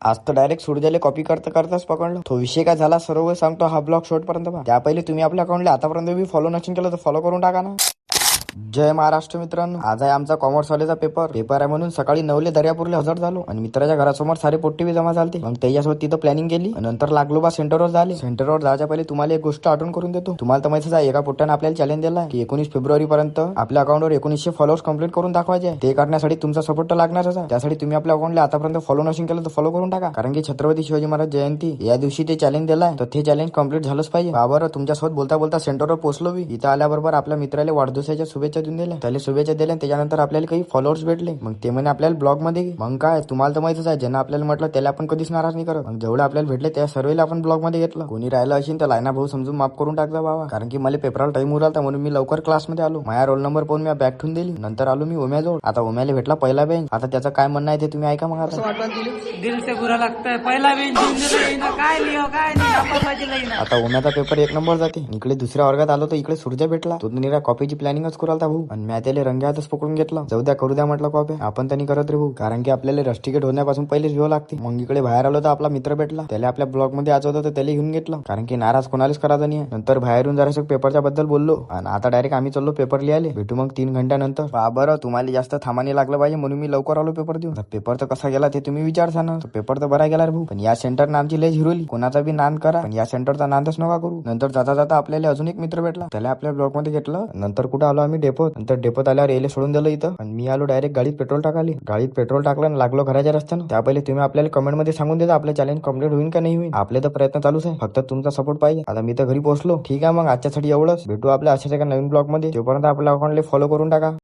आज तर डायरेक्ट सूर्याला कॉपी करताच पकडलं. तो विषय काय झाला सर्व सांगतो हा ब्लॉग शॉर्ट पर्यंत. त्या पहिले तुम्ही आपल्या अकाउंटला आतापर्यंत मी फॉलो नसेल केलं तर फॉलो करून टाका ना. जय महाराष्ट्र मित्रांनो, आज आहे आमचा कॉमर्स कॉलेजचा पेपर आहे म्हणून सकाळी 9 दर्यापूरला हजर झालो आणि मित्राच्या घरासमोर सारे पोट्टे बी जमा झालते. मग त्याच्यासोबत तिथं प्लॅनिंग केली. नंतर लागलो बा सेंटरवर झाले. सेंटरवर जायच्या पहिले तुम्हाला एक गोष्ट आठवण करून देतो. तुम्हाला तर माहितीच आहे एका पोट्ट्याने आपल्याला चॅलेंज दिला की 19 फेब्रुवारी पर्यंत आपल्या अकाउंटवर 1900 फॉलोअर्स कंप्लीट करून दाखवायचे. ते करण्यासाठी तुमचा सपोर्ट तर लागणारच आहे. त्यासाठी तुम्ही आपल्या अकाउंटला आतापर्यंत फॉलो नसेल केलं तर फॉलो करून टाका. कारण की छत्रपती शिवाजी महाराज जयंती या दिवशी ते चॅलेंज दिलाय, तर ते चॅलेंज कंप्लीट झालंच पाहिजे. बाबर तुमच्यासोबत बोलता बोलता सेंटरवर पोहोचलो बी. इथं आल्याबरोबर आपल्या मित्राला वाढदिवसाच्या शुभेच्छा देऊन दिल्या. त्याला शुभेच्छा दिल्या. त्याच्यानंतर आपल्याला काही फॉलोअर्स भेटले. मग ते म्हणे आपल्याला ब्लॉग मध्ये. मग काय तुम्हाला तर माहितच आहे, ज्यांना आपल्याला म्हटलं त्याला आपण कधीच नाराज नाही करत. मग जेवढे आपल्याला भेटले त्या सर्वेला आपण ब्लॉग मध्ये घेतलं. कोणी राहिलं असेल तर लायना भाऊ समजून माफ करून टाकजा बाबा. कारण की मला पेपराला टाइम उरला म्हणून मी लवकर क्लासमध्ये आलो. माझा रोल नंबर पाहून मी बॅग ठेवून दिली. नंतर आलो मी ओम्याजवळ. आता ओम्याला भेटला पहिला बेंच. आता त्याचं काय म्हणणं आहे ते तुम्ही ऐका. मग आता दिल से बुरा लगता है पहिला बेंच काय लिहो काय नाही. आता ओम्याचा पेपर 1 नंबर जाते. इकडे दुसऱ्या वर्गात आलो तर इकडे सूर्य भेटला. तो निरा कॉपीची प्लॅनिंगच करू आलता भाऊ. आणि मी त्याला रंग्यातच पकडून घेतला. जाऊ द्या करू द्या म्हटलं कॉपी. आपण त्यांनी करत रे भाऊ. कारण की आपल्याला रस्टिकेट होण्यापासून पहिलेच भिव लागते. मग इकडे बाहेर आलो तर आपला मित्र भेटला. त्याला आपल्या ब्लॉग मध्ये आज होतं तर त्याला घेऊन घेतलं. कारण की नाराज कोणालाच करायचं नाही. नंतर बाहेरून जरासं पेपरच्या बद्दल बोललो आणि आता डायरेक्ट आम्ही चाललो पेपर लिहायला. भेटू मग 3 घंट्यानंतर. बरं तुम्हाला जास्त थांबाने लागलं पाहिजे म्हणून मी लवकर आलो पेपर देऊन. पेपर तर कसा गेला ते तुम्ही विचारसा ना. पेपर तर बरा गेला रे भाऊ. पण या सेंटरनं आमची लय झिरोली. कोणाचा बी नांद करा पण या सेंटरचा नांदच नका करू. नंतर जाता जाता आपल्याला अजून एक मित्र भेटला. त्याला आपल्या ब्लॉग मध्ये घेतलं. नंतर कुठं आलो आम्ही डेपोत. नंतर डेपोत आल्यावर यायला सोडून दिलं इथं. आणि मी आलो डायरेक्ट गाडीत पेट्रोल टाकाली. गाडीत पेट्रोल टाकलं आणि लागलो घराच्या रस्त्यानं. त्या पहिले तुम्ही आपल्याला कमेंट मध्ये सांगून देता आपलं चॅलेंज कंप्लीट होईल का नाही होईल. आपले तर प्रयत्न चालूच आहे, फक्त तुमचा सपोर्ट पाहिजे. आता मी तर घरी पोहोचलो. ठीक आहे मग आजच्यासाठी एवढंच. भेटू आपल्या अशाच एका नवीन ब्लॉग मध्ये. तोपर्यंत आपल्या अकाउंटला फॉलो करून टाका.